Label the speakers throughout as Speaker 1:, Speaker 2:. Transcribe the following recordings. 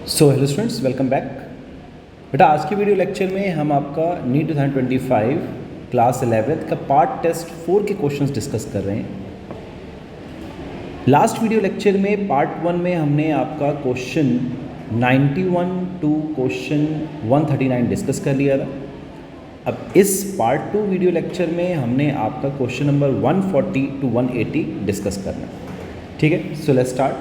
Speaker 1: So hello students, welcome back. बेटा आज की वीडियो लेक्चर में हम आपका नीट 2025 क्लास 11th का पार्ट टेस्ट 4 के क्वेश्चंस डिस्कस कर रहे हैं। लास्ट वीडियो लेक्चर में पार्ट 1 में हमने आपका क्वेश्चन 91 टू क्वेश्चन 139 डिस्कस कर लिया था। अब इस पार्ट 2 वीडियो लेक्चर में हमने आपका क्वेश्चन नंबर 140 टू 180 डिस्कस करना है। ठीक है, सो लेट्स स्टार्ट।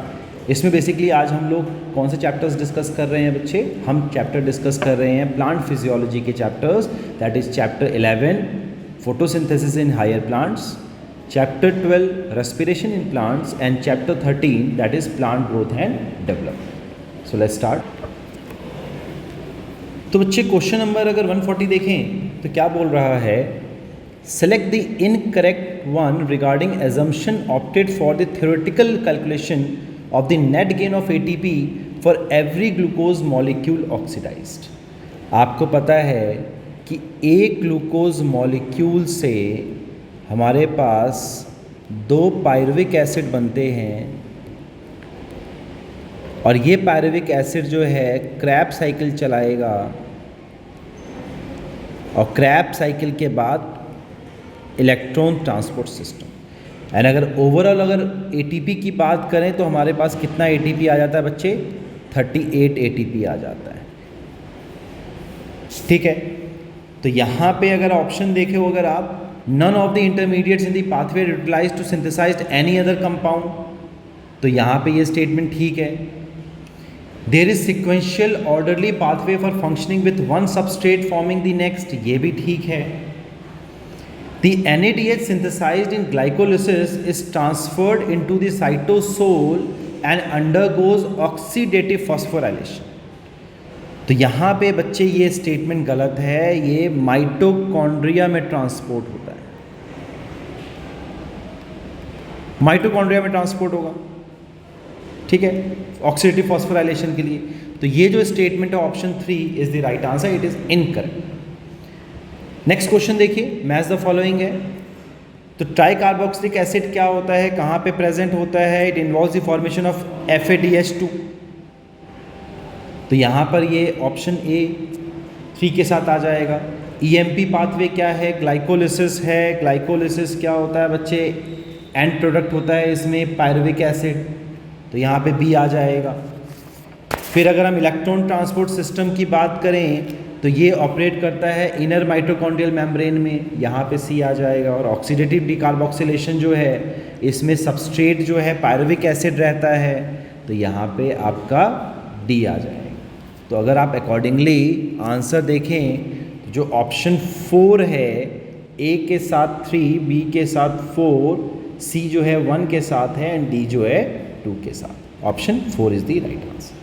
Speaker 1: इसमें बेसिकली आज हम लोग कौन से चैप्टर्स डिस्कस कर रहे हैं बच्चे? हम चैप्टर डिस्कस कर रहे हैं प्लांट फिजियोलॉजी के chapters, that is chapter 11 photosynthesis in higher plants, chapter 12 respiration in plants and chapter 13 that is plant growth and development. So let's start. तो बच्चे क्वेश्चन नंबर अगर 140 देखें तो क्या बोल रहा है? Select the incorrect one regarding assumption opted for the theoretical calculation of the net gain of ATP for every glucose molecule oxidized। आपको पता है कि एक ग्लूकोज मॉलिक्यूल से हमारे पास 2 पायरुविक एसिड बनते हैं और ये पायरुविक एसिड जो है क्रैब साइकिल चलाएगा और क्रैब साइकिल के बाद इलेक्ट्रॉन ट्रांसपोर्ट सिस्टम। एंड अगर ओवरऑल अगर ATP की बात करें तो हमारे पास कितना ATP आ जाता है बच्चे? 38 ATP आ जाता है। ठीक है, तो यहाँ पे अगर ऑप्शन देखे हो अगर आप, none of the intermediates in the pathway utilized to synthesize any other compound, तो यहाँ पे ये स्टेटमेंट ठीक है। There is sequential orderly pathway for functioning with one substrate forming the next, ये भी ठीक है। The NADH synthesized in glycolysis is transferred into the cytosol and undergoes oxidative phosphorylation। तो यहाँ पे बच्चे ये स्टेटमेंट गलत है, ये माइटोकॉन्ड्रिया में ट्रांसपोर्ट होता है, माइटोकॉन्ड्रिया में ट्रांसपोर्ट होगा। ठीक है, ऑक्सीडेटिव फॉस्फोराइलेशन के लिए। तो ये जो स्टेटमेंट है option 3 is the right answer, it is incorrect. Next question देखिए, मैच द फॉलोइंग है। तो ट्राई कार्बोक्सिलिक एसिड क्या होता है, कहाँ पे प्रेजेंट होता है? It involves the formation of FADH2। तो यहाँ पर ये ऑप्शन ए 3 के साथ आ जाएगा। EMP पाथवे क्या है? ग्लाइकोलिसिस है। ग्लाइकोलिसिस क्या होता है बच्चे? एंड प्रोडक्ट होता है इसमें पायरुविक एसिड, तो यहाँ पे बी आ जाएगा। फिर अगर हम इलेक्ट्रॉन ट्रांसपोर्ट सिस्टम की बात करें तो ये ऑपरेट करता है इनर माइटोकॉन्ड्रियल मेम्ब्रेन में, यहाँ पे सी आ जाएगा। और ऑक्सीडेटिव डिकार्बोक्सिलेशन जो है इसमें सबस्ट्रेट जो है पायरुविक एसिड रहता है, तो यहाँ पे आपका डी आ जाएगा। तो अगर आप अकॉर्डिंगली आंसर देखें तो जो ऑप्शन 4 है, ए के साथ 3, बी के साथ 4, सी जो है 1 के साथ है एंड डी जो है 2 के साथ। Option 4 is the right answer.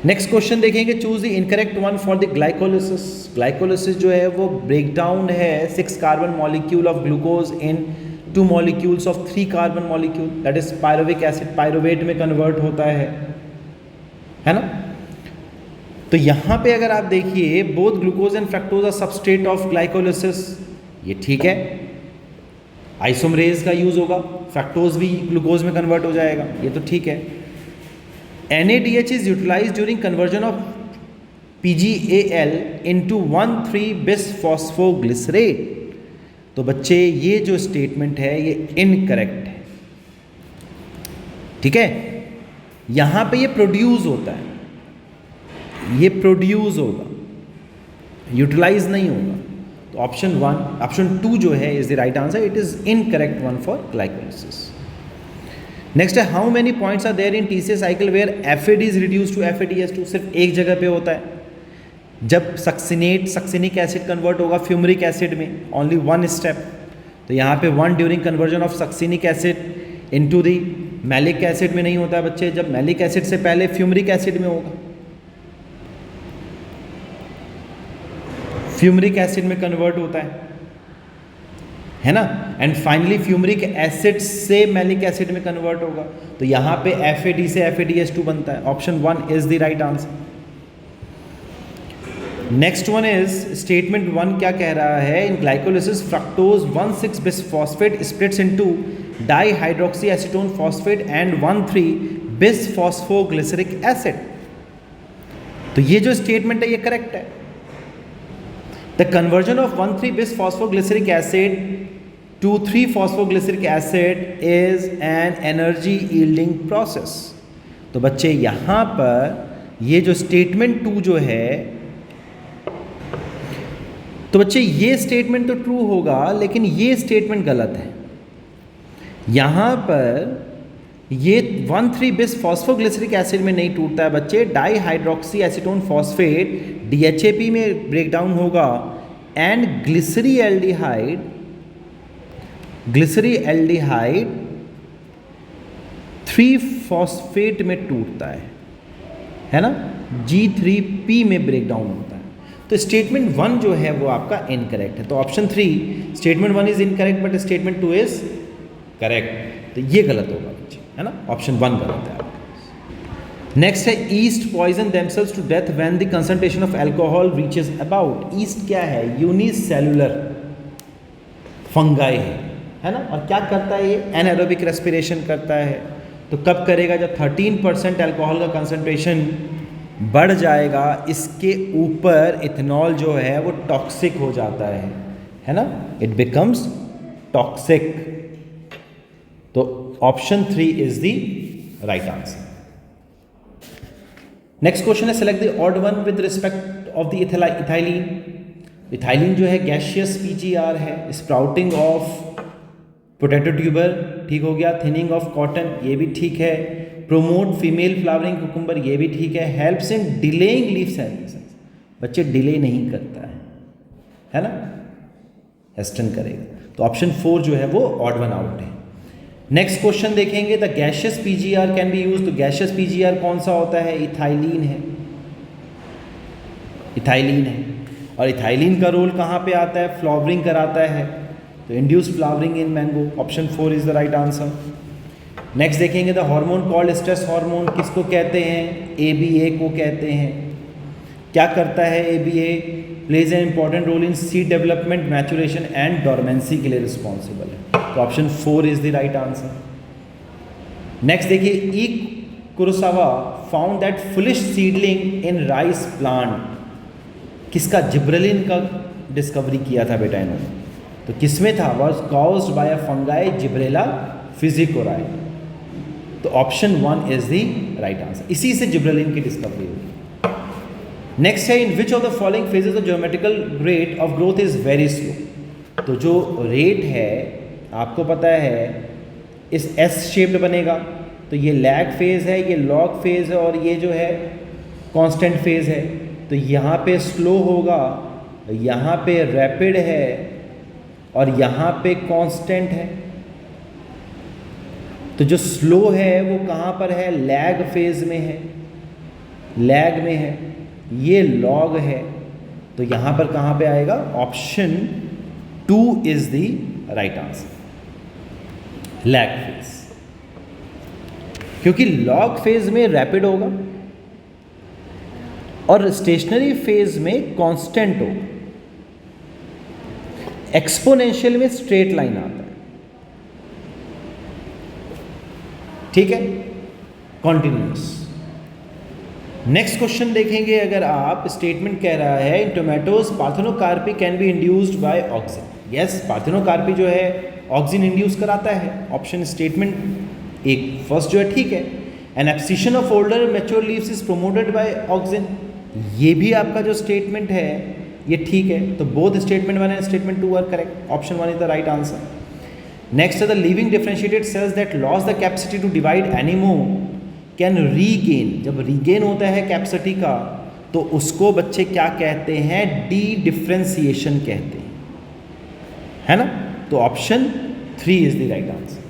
Speaker 1: Next question देखेंगे, choose the incorrect one for the glycolysis. Glycolysis जो है वो ब्रेकडाउन है 6 carbon molecule of glucose in 2 molecules of 3 carbon molecule, that is pyruvic acid pyruvate में कन्वर्ट होता है ना। तो यहाँ पे अगर आप देखिए, both glucose and fructose are substrate of glycolysis, ये ठीक है। आइसोमरेज का यूज होगा, फ्रक्टोज भी ग्लूकोज में कन्वर्ट हो जाएगा, ये तो ठीक है। NADH is utilized during conversion of PgAl into 1,3-bisphosphoglycerate। तो बच्चे ये जो स्टेटमेंट है ये इनकरेक्ट है। ठीक है, यहाँ पे ये प्रोड्यूस होता है, ये प्रोड्यूस होगा, यूटिलाइज नहीं होगा। तो ऑप्शन 2 जो है is the right answer, it is incorrect one for glycolysis. Next है, how many points are there in TCA cycle where FAD is reduce to FADH2। सिर्फ एक जगह पे होता है, जब सक्सिनिक एसिड कन्वर्ट होगा फ्यूमरिक एसिड में, ओनली 1 स्टेप। तो यहाँ पे 1 during conversion of succinic acid into the malic acid में नहीं होता है बच्चे, जब मैलिक एसिड से पहले फ्यूमरिक एसिड में होगा, फ्यूमरिक एसिड में कन्वर्ट होता है ना। एंड फाइनली फ्यूमरिक एसिड से मैलिक एसिड में कन्वर्ट होगा, तो यहाँ पे FAD से FADH2 बनता है। Option 1 is the right answer. Next one is statement 1 क्या कह रहा है? इन ग्लाइकोलिसिस फ्रक्टोज 1,6-बिसफॉस्फेट splits into dihydroxy acetone phosphate and 1,3 bis phosphoglyceric acid. तो ये जो स्टेटमेंट है ये करेक्ट है। The conversion of 1,3 bis phosphoglyceric acid to 3 phosphoglyceric acid is an energy yielding process. तो बच्चे यहाँ पर ये जो स्टेटमेंट 2 जो है, तो बच्चे ये स्टेटमेंट तो ट्रू होगा, लेकिन ये स्टेटमेंट गलत है। यहाँ पर ये 1,3 बिस फॉस्फोग्लिसरिक एसिड में नहीं टूटता है बच्चे, डाईहाइड्रोक्सी एसीटोन फॉस्फेट DHAP में ब्रेक डाउन होगा एंड ग्लिसरीएल्डिहाइड 3-फॉस्फेट में टूटता है ना, G3P में ब्रेक डाउन होता है। तो स्टेटमेंट 1 जो है वो आपका इनकरेक्ट है। तो option 3 statement 1 is incorrect but statement 2 is correct. तो ये गलत होगा बच्चे, है ना, ऑप्शन 1 गलत है आपका। नेक्स्ट है yeast poison themselves to death when the concentration of alcohol reaches about. Yeast क्या है? यूनिसेलुलर फंगाई है ना, और क्या करता है ये? एनाएरोबिक रेस्पिरेशन करता है। तो कब करेगा? जब 13% अल्कोहल का कंसंट्रेशन बढ़ जाएगा, इसके ऊपर इथेनॉल जो है वो टॉक्सिक हो जाता है ना, इट बिकम्स टॉक्सिक। तो option 3 is the right answer. Next question है select the odd one with respect of the ethylene. Ethylene जो है गैशियस PGR है। स्प्राउटिंग ऑफ पोटैटो ट्यूबर ठीक हो गया। थिनिंग ऑफ कॉटन ये भी ठीक है। प्रोमोट फीमेल फ्लावरिंग कुकुम्बर ये भी ठीक है। Helps in delaying leaf senses, बच्चे डिले नहीं करता है ना, हेस्टन करेगा। तो ऑप्शन 4 जो है वो ऑड वन आउट है। नेक्स्ट क्वेश्चन देखेंगे, the gaseous PGR can be use. तो गैशियस PGR कौन सा होता है? इथाइलिन है, इथाइलिन है। और इथाइलिन का रोल कहाँ पे आता है? फ्लावरिंग कराता है। तो induce flowering in mango, option 4 is the right answer. Next देखेंगे, the hormone called stress hormone किसको कहते हैं? ABA को कहते हैं। क्या करता है ABA? Plays an important role in seed development, maturation and dormancy के लिए रिस्पॉन्सिबल है। तो option 4 is the right answer. Next देखिए, E Kurosawa found that foolish seedling in rice plant. किसका? जिब्रेलिन का डिस्कवरी किया था बेटा इन्होंने। तो किसमें था? Was caused by a fungi Gibberella fujikuroi. तो option 1 is the right answer. इसी से जिब्रेलिन की डिस्कवरी हुई। नेक्स्ट है, इन विच of the following phases of geometrical rate of growth is very slow. तो जो रेट है आपको पता है इस S शेप्ड बनेगा। तो ये लैग फेज है, ये लॉग फेज है, और ये जो है कांस्टेंट फेज है। तो यहाँ पे स्लो होगा, यहाँ पे रैपिड है, और यहाँ पे कांस्टेंट है। तो जो स्लो है वो कहाँ पर है? लैग फेज में है, लैग में है। ये लॉग है, तो यहाँ पर कहाँ पे आएगा? Option 2 is the right answer, lag phase. क्योंकि लॉग फेज में रैपिड होगा और स्टेशनरी फेज में कांस्टेंट होगा। एक्सपोनेंशियल में स्ट्रेट लाइन आता है, ठीक है, कॉन्टिन्यूस। नेक्स्ट क्वेश्चन देखेंगे, अगर आप स्टेटमेंट कह रहा है in tomatoes parthenocarpy can be induced by auxin. Yes, parthenocarpy जो है ऑक्सिन इंड्यूस कराता है। ऑप्शन स्टेटमेंट एक फर्स्ट जो है ठीक है। An abscission of older mature leaves is promoted by auxin, ये भी आपका जो स्टेटमेंट है ये ठीक है। तो both statement 1 and statement 2 are correct, option 1 is the right answer. Next है, the living differentiated cells that loss the capacity to divide anymore can regain. जब रीगेन होता है कैपेसिटी का तो उसको बच्चे क्या कहते हैं? डी डिफ्रेंसिएशन कहते हैं, है ना। तो option 3 is the right answer.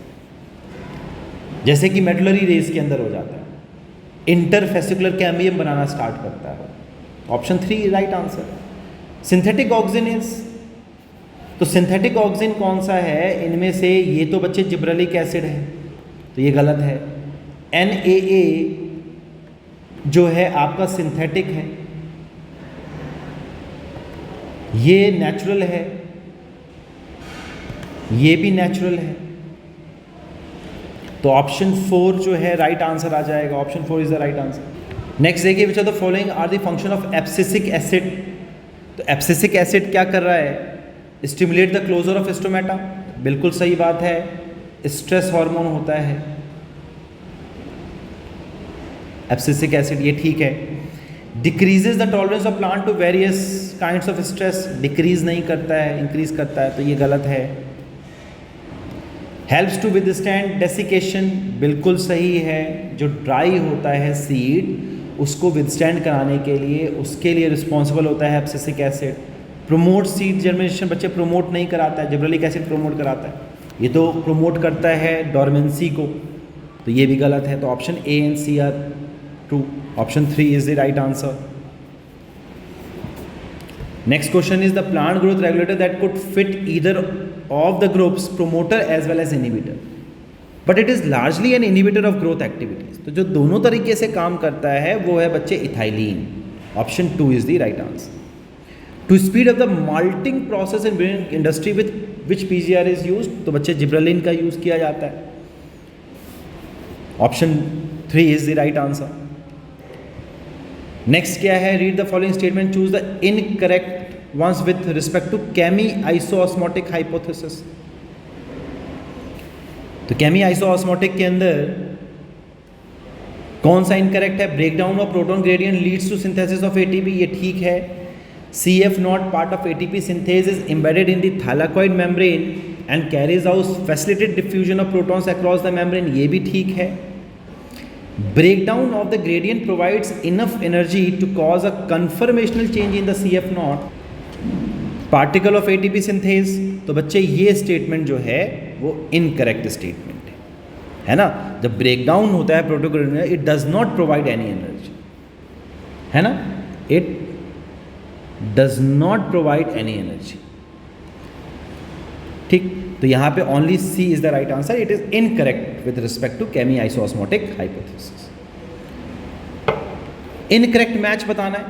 Speaker 1: जैसे कि मेडुलरी रेस के अंदर हो जाता है, इंटरफेसिकुलर कैम्बियम बनाना स्टार्ट करता है। Option 3 right answer. Synthetic auxin is, तो सिंथेटिक ऑक्सिन कौन सा है इनमें से? ये तो बच्चे जिब्रेलिक एसिड है, तो ये गलत है। NaA जो है आपका सिंथेटिक है, ये नेचुरल है, ये भी नेचुरल है। तो ऑप्शन 4 जो है राइट आंसर आ जाएगा, option 4 is the right answer. Next देखिए, which are the following are the function of abscisic acid. तो एब्सिसिक एसिड क्या कर रहा है? Stimulate the closure of stomata, बिल्कुल सही बात है, स्ट्रेस हार्मोन होता है एब्सिसिक एसिड, ये ठीक है। Decreases the tolerance of plant to various kinds of stress, decrease नहीं करता है, इंक्रीज करता है, तो ये गलत है। हेल्प्स टू विदस्टैंड डेसिकेशन, बिल्कुल सही है, जो ड्राई होता है सीड उसको विदस्टैंड कराने के लिए, उसके लिए रिस्पॉन्सिबल होता है abscisic acid. Promote seed germination, बच्चे प्रोमोट नहीं कराता है, जिब्रेलिक एसिड प्रोमोट कराता है, ये तो प्रोमोट करता है डोरमेंसी को, तो ये भी गलत है। तो option A and C are true, option 3 is the right answer. Next question is the plant growth regulator that could fit either of the groups promoter as well as inhibitor, but it is largely an inhibitor of growth activities. तो जो दोनों तरीके से काम करता है वो है बच्चे ethylene, option 2 is the right answer. To speed up the malting process in industry with which PGR is use, तो बच्चे जिब्रेलिन का यूज किया जाता है, option 3 is the right answer. Next क्या है? Read the following statement, choose the incorrect ones with respect to chemi isoosmotic hypothesis. तो chemi isoosmotic के अंदर कौन सा इनकरेक्ट है? Breakdown of proton gradient leads to synthesis of ATP, ये ठीक है। CF not part of ATP synthase is embedded in the thylakoid membrane and carries out facilitated diffusion of protons across the membrane, ये भी ठीक है। Breakdown of the gradient provides enough energy to cause a conformational change in the CF naught particle of ATP synthase, तो बच्चे ये statement जो है वो इनकरेक्ट स्टेटमेंट है ना। जब ब्रेकडाउन होता है proton gradient, it does not provide any energy, है ना, it does not provide any energy, ठीक। तो यहाँ पे only C is the right answer, it is incorrect with respect to Chemi isoosmotic hypothesis। Incorrect match बताना है,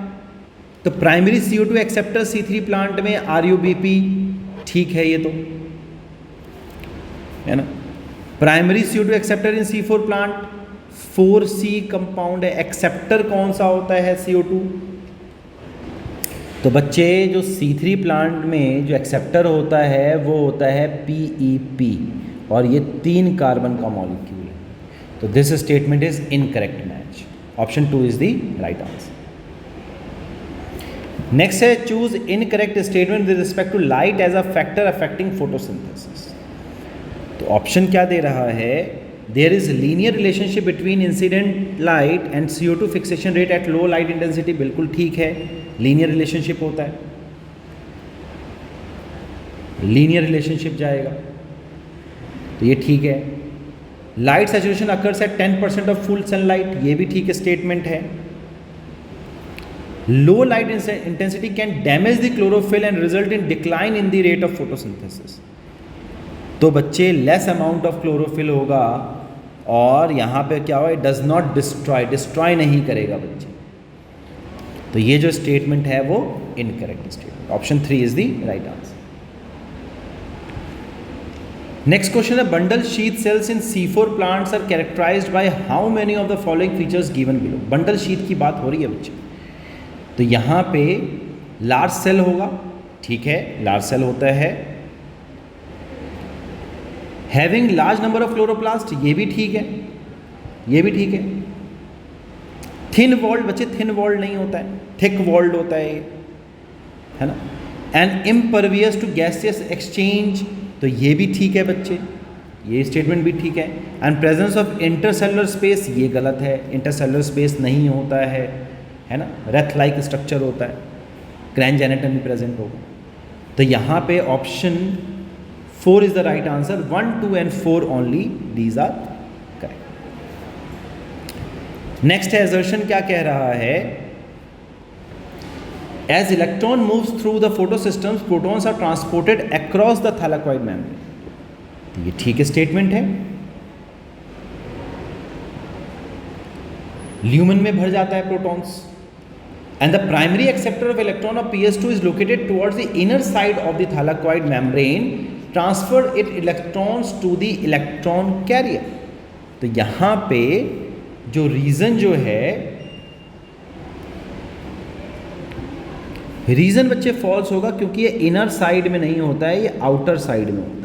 Speaker 1: तो primary CO2 acceptor C3 plant में RUBP ठीक है, ये तो है ना। प्राइमरी CO2 एक्सेप्टर इन C4 प्लांट 4C कंपाउंड है, एक्सेप्टर कौन सा होता है? CO2। तो बच्चे जो C3 प्लांट में जो एक्सेप्टर होता है वो होता है PEP, और ये 3 कार्बन का मॉलिक्यूल है, तो this statement is incorrect match, option 2 is the right answer. Next है choose incorrect statement with respect to light as a factor affecting photosynthesis. तो ऑप्शन क्या दे रहा है? There is linear relationship between incident light and CO2 fixation rate at low light intensity, बिल्कुल ठीक है, linear relationship होता है, लीनियर रिलेशनशिप जाएगा, तो ये ठीक है। Light saturation occurs at 10% of full sunlight, ये भी ठीक स्टेटमेंट है। लो light intensity can damage the chlorophyll and result in decline in the rate of photosynthesis, तो बच्चे लेस अमाउंट ऑफ क्लोरोफिल होगा, और यहाँ पे क्या हुआ? इट डज नॉट डिस्ट्रॉय नहीं करेगा बच्चे, तो ये जो स्टेटमेंट है वो incorrect statement, option 3 is the right answer. Next question है bundle sheath cells in C4 plants are characterised by how many of the following features given below. Bundle sheath की बात हो रही है बच्चे, तो यहाँ पे लार्ज सेल होगा, ठीक है, लार्ज सेल होता है। Having large number of chloroplast, ये भी ठीक है, ये भी ठीक है। थिन वॉल्ड, बच्चे थिन वॉल्ड नहीं होता है, थिक वॉल्ड होता है ना। And impervious to gaseous exchange, तो ये भी ठीक है बच्चे, ये स्टेटमेंट भी ठीक है। And presence of intercellular space, ये गलत है, इंटरसेलुलर स्पेस नहीं होता है ना, रेथ लाइक स्ट्रक्चर होता है, क्रैंज एनाटॉमी प्रेजेंट होगा, तो यहाँ पे option 4 is the right answer. 1, 2 and 4 only, these are correct. Next है असर्शन, क्या कह रहा है? As electron moves through the photosystems, protons are transported across the thylakoid membrane, तो ये ठीक स्टेटमेंट है। ल्यूमेन में भर जाता है protons, and the primary acceptor of electron of PS2 is located towards the inner side of the thylakoid membrane, transfer its electrons to the electron carrier, तो यहाँ पे जो रीज़न जो है, रीज़न बच्चे फॉल्स होगा क्योंकि ये इनर साइड में नहीं होता है, ये आउटर साइड में होता है।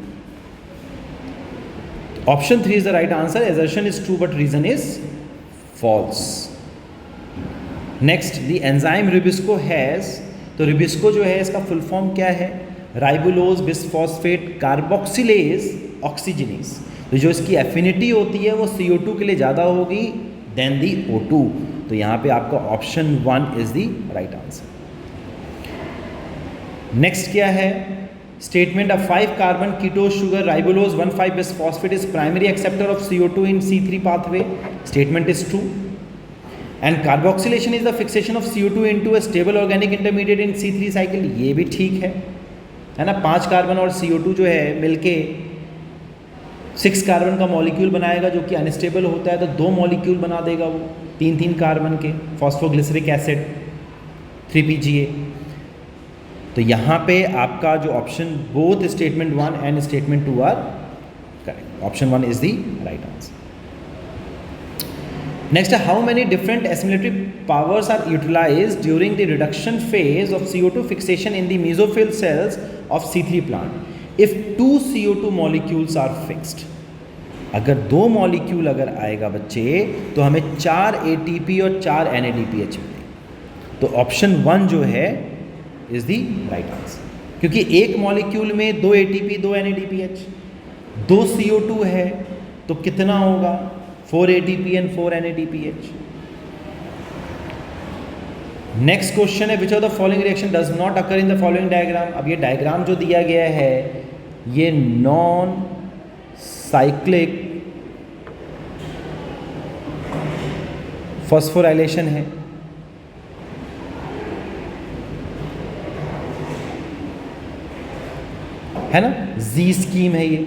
Speaker 1: Option 3 is the right answer, assertion is true but reason is false. Next, the enzyme rubisco has, तो रिबिस्को जो है इसका फुल फॉर्म क्या है? Ribulose bisphosphate carboxylase oxygenase. तो जो इसकी एफिनिटी होती है वो CO2 के लिए ज़्यादा होगी देन दी O2। तो यहाँ पे आपका option 1 is the right answer. Next क्या है? Statement of 5 carbon कीटोज sugar राइबोलोज 1,5 bisphosphate is primary acceptor of CO2 in C3 pathway। Statement is true. And carboxylation is the fixation of CO2 into a stable organic intermediate in C3 cycle. ये भी ठीक है ना। 5 carbon और CO2 जो है मिलके 6 carbon का मॉलिक्यूल बनाएगा जो कि अनस्टेबल होता है, तो 2 मॉलिक्यूल बना देगा वो 3 कार्बन के, फॉस्फोग्लिसरिक एसिड 3PGA। तो यहाँ पे आपका जो option both statement 1 and statement 2 are correct. Option 1 is the right answer. Next, how many different assimilatory powers are utilized during the reduction phase of CO2 fixation in the mesophyll cells of C3 plant if 2 CO2 molecules are fixed. अगर 2 molecule अगर आएगा बच्चे तो हमें 4 ATP और 4 NADPH मिलेगा। तो option 1 जो है इज द राइट आंसर, क्योंकि एक मॉलिक्यूल में 2 ATP 2 NADPH, 2 CO2 है तो कितना होगा? 4 ATP and 4 NADPH। Next question है, which of the following reaction does not occur in the following diagram. अब ये डायग्राम जो दिया गया है ये नॉन साइक्लिक फॉस्फोराइलेशन है ना, जी स्कीम है ये,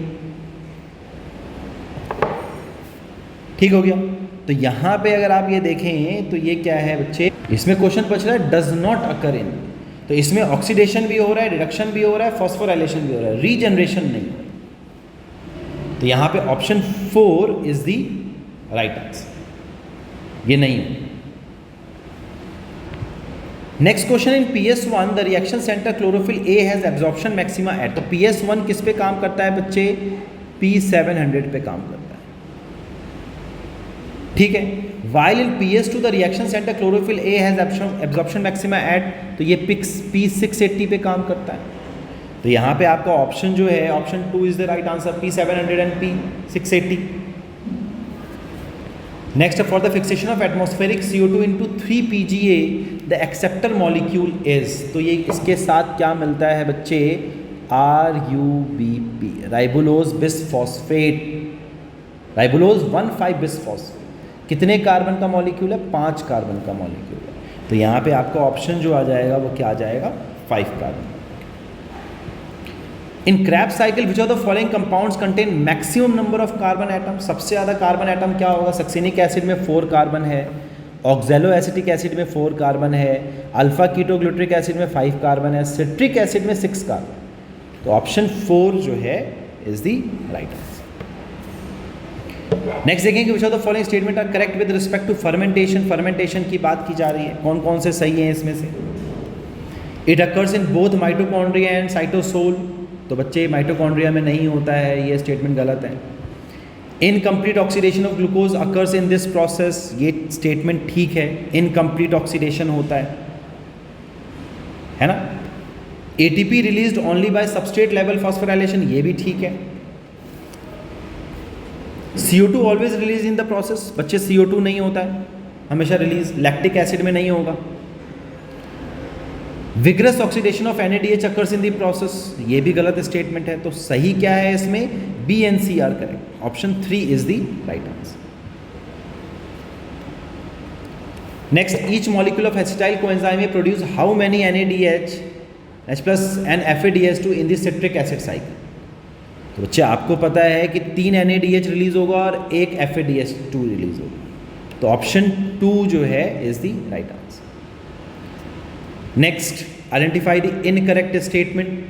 Speaker 1: ठीक हो गया। तो यहाँ पे अगर आप ये देखें तो ये क्या है बच्चे, इसमें क्वेश्चन पूछ रहा है डज नॉट अकर इन, तो इसमें ऑक्सीडेशन भी हो रहा है, रिडक्शन भी हो रहा है, फॉस्फोराइलेशन भी हो रहा है, रीजनरेशन नहीं हो रहा। तो यहाँ पे option 4 is the right answer, ये नहीं है। Next question, in PS1 the reaction centre chlorophyll A has absorption maxima eight. तो PS1 किस पे काम करता है बच्चे? P700 पे काम करता है, ठीक है। While in PS2 the reaction centre chlorophyll A has absorption maxima eight, तो ये P680 पे काम करता है। तो यहाँ पे आपका ऑप्शन जो है option 2 is the right answer, P700 and P680। Next, for the fixation of atmospheric CO2 into 3PGA the acceptor molecule is. तो ये इसके साथ क्या मिलता है बच्चे? RUBP, राइबोलोज bisphosphate, राइबोलोज 1,5 bisphosphate. कितने कार्बन का मॉलिक्यूल है? 5 कार्बन का मॉलिक्यूल है। तो यहाँ पे आपका ऑप्शन जो आ जाएगा वो क्या आ जाएगा? 5 carbon. In Krebs cycle which of the following compounds contain maximum number of carbon atom. सबसे ज़्यादा कार्बन एटम क्या होगा? सक्सिनिक एसिड में 4 कार्बन है, ऑक्जेलो एसिटिक एसिड में 4 कार्बन है, अल्फा कीटोग्लूटरिक एसिड में 5 कार्बन है, सिट्रिक एसिड में 6 कार्बन। तो ऑप्शन 4 जो है is the right answer. Next देखेंगे, which of the following statement are correct with respect to fermentation. Fermentation की बात की जा रही है, कौन कौन से सही हैं इसमें से? It occurs in both mitochondria and cytosol. तो बच्चे माइटोकॉन्ड्रिया में नहीं होता है, ये स्टेटमेंट गलत है। Incomplete oxidation of glucose occurs in this process, ये स्टेटमेंट ठीक है, इनकम्प्लीट ऑक्सीडेशन होता है ना। ATP released only by substrate level phosphorylation, ये भी ठीक है। CO2 always release in the process, बच्चे CO2 नहीं होता है हमेशा रिलीज, लैक्टिक एसिड में नहीं होगा। Vigorous oxidation of NADH occurs in the process, ये भी गलत स्टेटमेंट है। तो सही क्या है इसमें? B and C are correct, option 3 is the right answer. Next, each molecule of acetyl coenzyme में produce how many NADH H+ and FADH2 in the citric acid cycle. तो बच्चे आपको पता है कि 3 NADH रिलीज होगा और 1 FADH2 रिलीज होगा। तो ऑप्शन 2 जो है is the right answer. Next, identify the incorrect statement.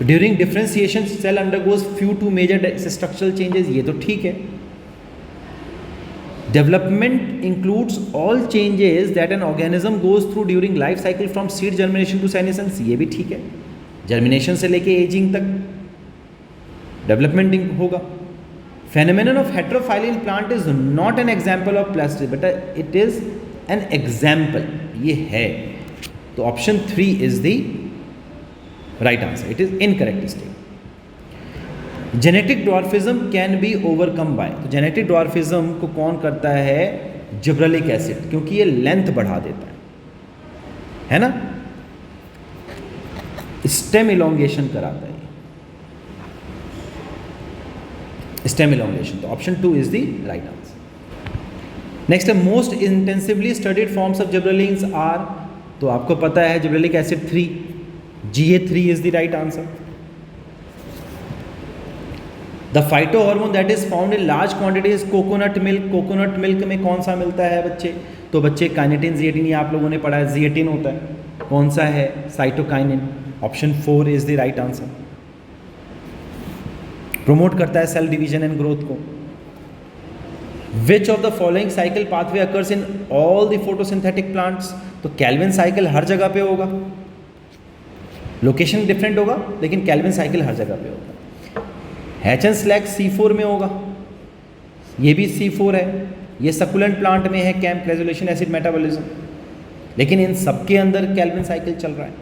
Speaker 1: During differentiation cell undergoes few to major structural changes, ये तो ठीक है। Development includes all changes that an organism goes through during life cycle from seed germination to senescence, ये भी ठीक है, germination से लेके एजिंग तक डेवलपमेंट होगा। Phenomenon of heterophylly in plant is not an example of plastic, but it is an example, ये है। तो option 3 is the right answer, it is incorrect statement. Genetic dwarfism can be overcome by, तो genetic dwarfism को कौन करता है? Gibberellic acid, क्योंकि ये लेंथ बढ़ा देता है ना, स्टेम इलोंगेशन कराता है, स्टेम इलोंगेशन। तो option 2 is the right answer. Next है most intensively studied forms of gibberellins are, तो आपको पता है gibberellic acid 3, GA3 is the right answer. The phyto hormone that is found in large quantity is coconut milk, coconut milk में कौन सा मिलता है बच्चे? तो बच्चे काइनेटिन जिएटिन, ये आप लोगों ने पढ़ा है, जिएटिन होता है, कौन सा है? Cytokinin. Option 4 is the right answer. Promote करता है सेल डिवीजन एंड ग्रोथ को। विच of the following cycle pathway occurs in all the photosynthetic plants, तो कैल्विन साइकिल हर जगह पे होगा, लोकेशन डिफरेंट होगा लेकिन कैल्विन साइकिल हर जगह पे होगा। हैचन-स्लैक C4 में होगा, ये भी C4 है, ये सकुलेंट प्लांट में है, कैम्प ग्रेजुलेशन एसिड मेटाबॉलिज्म, लेकिन इन सबके अंदर कैल्विन साइकिल चल रहा है।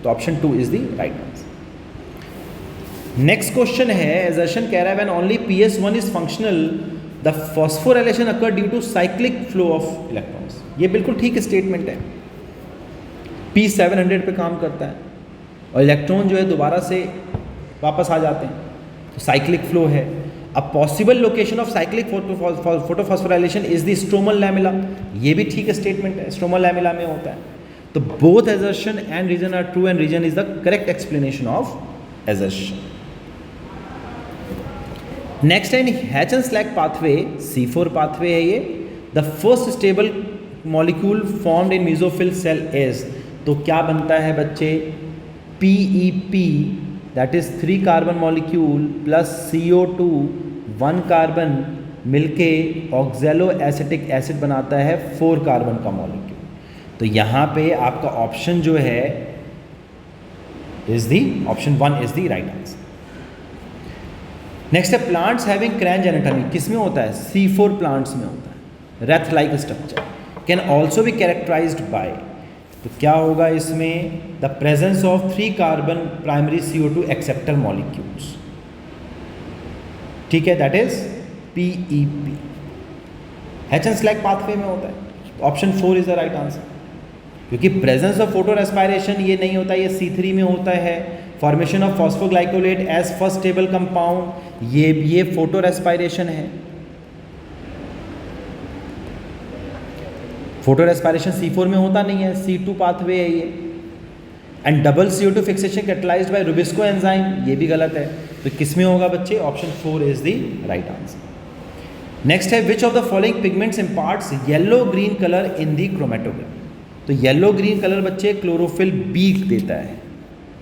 Speaker 1: तो option 2 is the right answer. Next question है, assertion कह रहा है when only PS1 is functional the phosphorylation occur due to cyclic flow of electrons, ये बिल्कुल ठीक स्टेटमेंट है। P700 पे काम करता है और इलेक्ट्रॉन जो है दोबारा से वापस आ जाते हैं, तो साइक्लिक फ्लो है। A possible location of cyclic photophosphorylation is the stromal lamella, ये भी ठीक स्टेटमेंट है, स्ट्रोमल लैमेला में होता है। तो both assertion and reason are true and reason is the correct explanation of assertion। Next है हैचन-स्लैक पाथवे, C4 पाथवे है ये। The first stable molecule formed in mesophyll cell is, तो क्या बनता है बच्चे? PEP, that is 3 carbon molecule plus CO2 1 carbon मिलके ऑक्जेलो acetic acid बनाता है 4 कार्बन का मॉलिक्यूल। तो यहाँ पे आपका ऑप्शन जो है is the option 1 is the right answer. Next है प्लांट्स हैविंग क्रैंच एनाटॉमी, किस में होता है? C4 प्लांट्स में होता है। Wreath like structure can also be characterized by, तो क्या होगा इसमें? The presence of 3 carbon primary CO2 acceptor molecules, ठीक है, that is PEP। Hatch Slack pathway में होता है, option 4 is the right answer. क्योंकि प्रेजेंस ऑफ फोटो रेस्पायरेशन ये नहीं होता, ये C3 में होता है। Formation of phosphoglycolate as first stable compound, ये फोटो रेस्पायरेशन है। फोटो रेस्पायरेशन C4 में होता नहीं है, C2 पाथवे है ये। And double CO2 fixation catalysed by rubisco enzyme, ये भी गलत है। तो किस में होगा बच्चे? Option 4 is the right answer. Next है which of the following pigments imparts yellow green colour in the chromatogram, तो येलो ग्रीन कलर बच्चे क्लोरोफिल B देता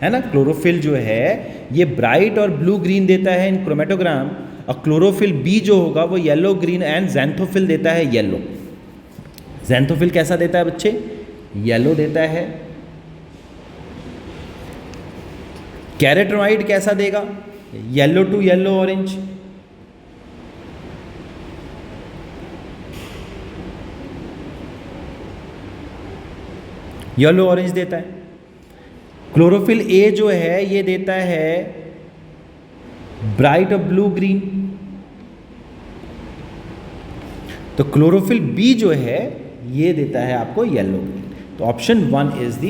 Speaker 1: है ना। क्लोरोफिल जो है ये ब्राइट और ब्लू ग्रीन देता है इन क्रोमेटोग्राम, और क्लोरोफिल B जो होगा वो येलो ग्रीन एंड ज़ैंथोफिल देता है येलो। ज़ैंथोफिल कैसा देता है बच्चे? येलो देता है। कैरेटोनाइड कैसा देगा? Yellow to yellow orange. Yellow orange देता है। क्लोरोफिल A जो है ये देता है ब्राइट और ब्लू ग्रीन। तो क्लोरोफिल B जो है ये देता है आपको येलो ग्रीन। तो option 1 is the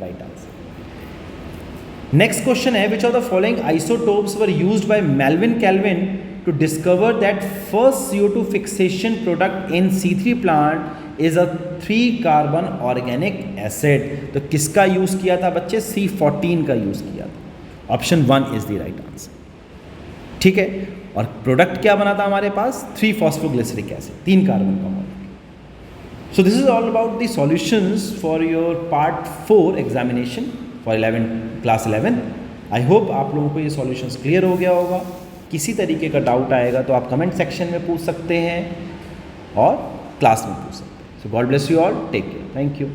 Speaker 1: right answer. Next question है which of the following isotopes were used by Melvin Calvin to discover that first CO2 fixation product in C3 plant is a 3 carbon organic acid. तो किसका use किया था बच्चे? C14 का use किया था। Option 1 is the right answer. ठीक है, और प्रोडक्ट क्या बना था हमारे पास? 3 फॉस्फोग्लिसरिक एसिड, 3 कार्बन का molecule. So this is all about the solutions for your part 4 examination for class 11। I hope आप लोगों को ये सॉल्यूशंस क्लियर हो गया होगा। किसी तरीके का डाउट आएगा तो आप कमेंट सेक्शन में पूछ सकते हैं और क्लास में पूछ सकते हैं। So God bless you all, take care, thank you.